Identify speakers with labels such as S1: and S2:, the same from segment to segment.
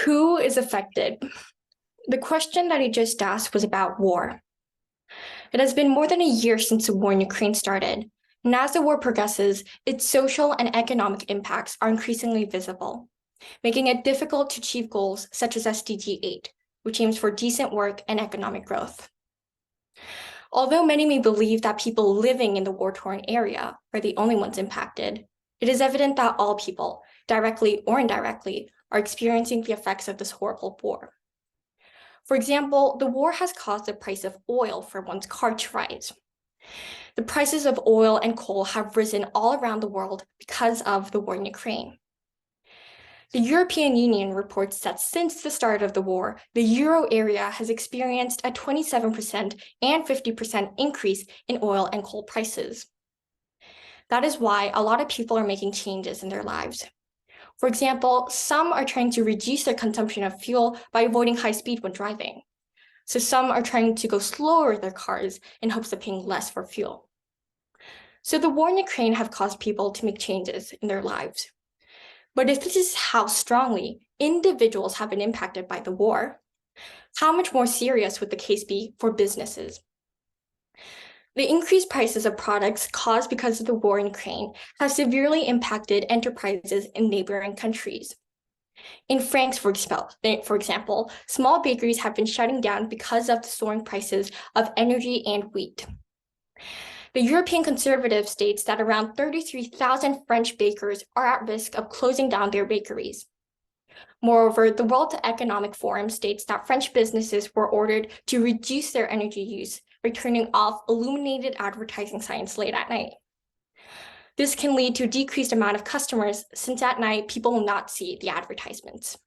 S1: Who is affected? The question that I just asked was about war. It has been more than a year since the war in Ukraine started, and as the war progresses, its social and economic impacts are increasingly visible, making it difficult to achieve goals such as SDG 8, which aims for decent work and economic growth. Although many may believe that people living in the war-torn area are the only ones impacted, it is evident that all people, directly or indirectly, are experiencing the effects of this horrible war. For example, the war has caused the price of oil for one's car to rise. The prices of oil and coal have risen all around the world because of the war in Ukraine. The European Union reports that since the start of the war, the euro area has experienced a 27% and 50% increase in oil and coal prices. That is why a lot of people are making changes in their lives. For example, some are trying to reduce their consumption of fuel by avoiding high speed when driving. So some are trying to go slower with their cars in hopes of paying less for fuel. So the war in Ukraine have caused people to make changes in their lives. But if this is how strongly individuals have been impacted by the war, how much more serious would the case be for businesses? The increased prices of products caused because of the war in Ukraine have severely impacted enterprises in neighboring countries. In France, for example, small bakeries have been shutting down because of the soaring prices of energy and wheat. The European Conservative states that around 33,000 French bakers are at risk of closing down their bakeries. Moreover, the World Economic Forum states that French businesses were ordered to reduce their energy use by turning off illuminated advertising signs late at night. This can lead to a decreased amount of customers since at night people will not see the advertisements.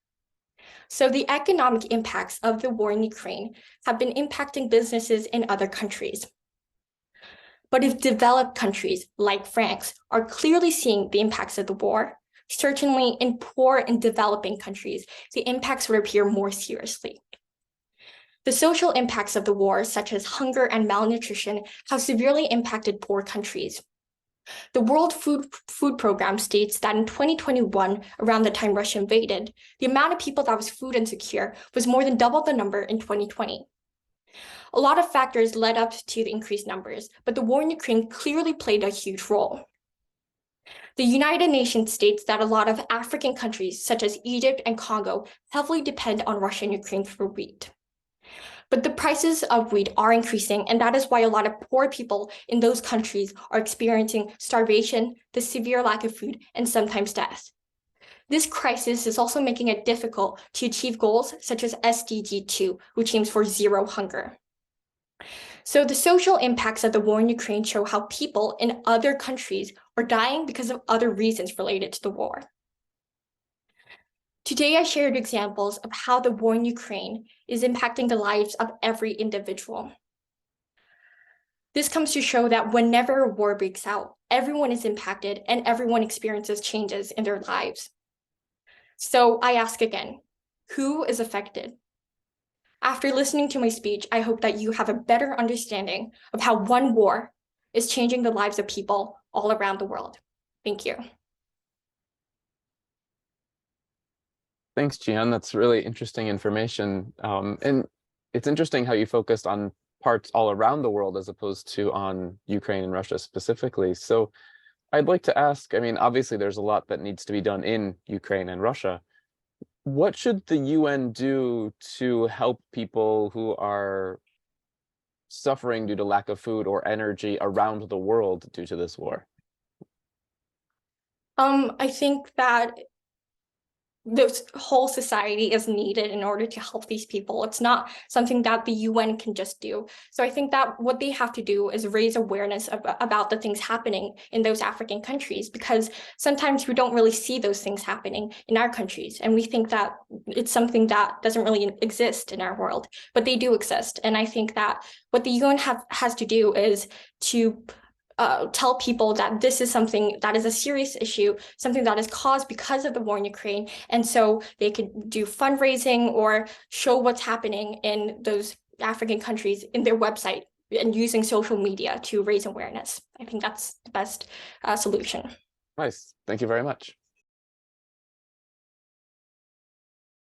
S1: So the economic impacts of the war in Ukraine have been impacting businesses in other countries. But if developed countries like France are clearly seeing the impacts of the war, certainly in poor and developing countries, the impacts would appear more seriously. The social impacts of the war, such as hunger and malnutrition, have severely impacted poor countries. The World Food Program states that in 2021, around the time Russia invaded, the amount of people that was food insecure was more than double the number in 2020. A lot of factors led up to the increased numbers, but the war in Ukraine clearly played a huge role. The United Nations states that a lot of African countries, such as Egypt and Congo, heavily depend on Russia and Ukraine for wheat. But the prices of wheat are increasing, and that is why a lot of poor people in those countries are experiencing starvation, the severe lack of food, and sometimes death. This crisis is also making it difficult to achieve goals such as SDG 2, which aims for zero hunger. So the social impacts of the war in Ukraine show how people in other countries are dying because of other reasons related to the war. Today, I shared examples of how the war in Ukraine is impacting the lives of every individual. This comes to show that whenever a war breaks out, everyone is impacted and everyone experiences changes in their lives. So I ask again, who is affected? After listening to my speech, I hope that you have a better understanding of how one war is changing the lives of people all around the world. Thank you.
S2: Thanks, Jihyun. That's really interesting information. And it's interesting how you focused on parts all around the world as opposed to on Ukraine and Russia specifically. So I'd like to ask, I mean, obviously there's a lot that needs to be done in Ukraine and Russia. What should the UN do to help people who are suffering due to lack of food or energy around the world due to this war?
S1: I think that the whole society is needed in order to help these people. It's not something that the UN can just do. So I think that what they have to do is raise awareness about the things happening in those African countries, because sometimes we don't really see those things happening in our countries. And we think that it's something that doesn't really exist in our world, but they do exist. And I think that what the UN has to do is to tell people that this is something that is a serious issue, something that is caused because of the war in Ukraine. And so they could do fundraising or show what's happening in those African countries in their website and using social media to raise awareness. I think that's the best solution.
S2: Nice. Thank you very much.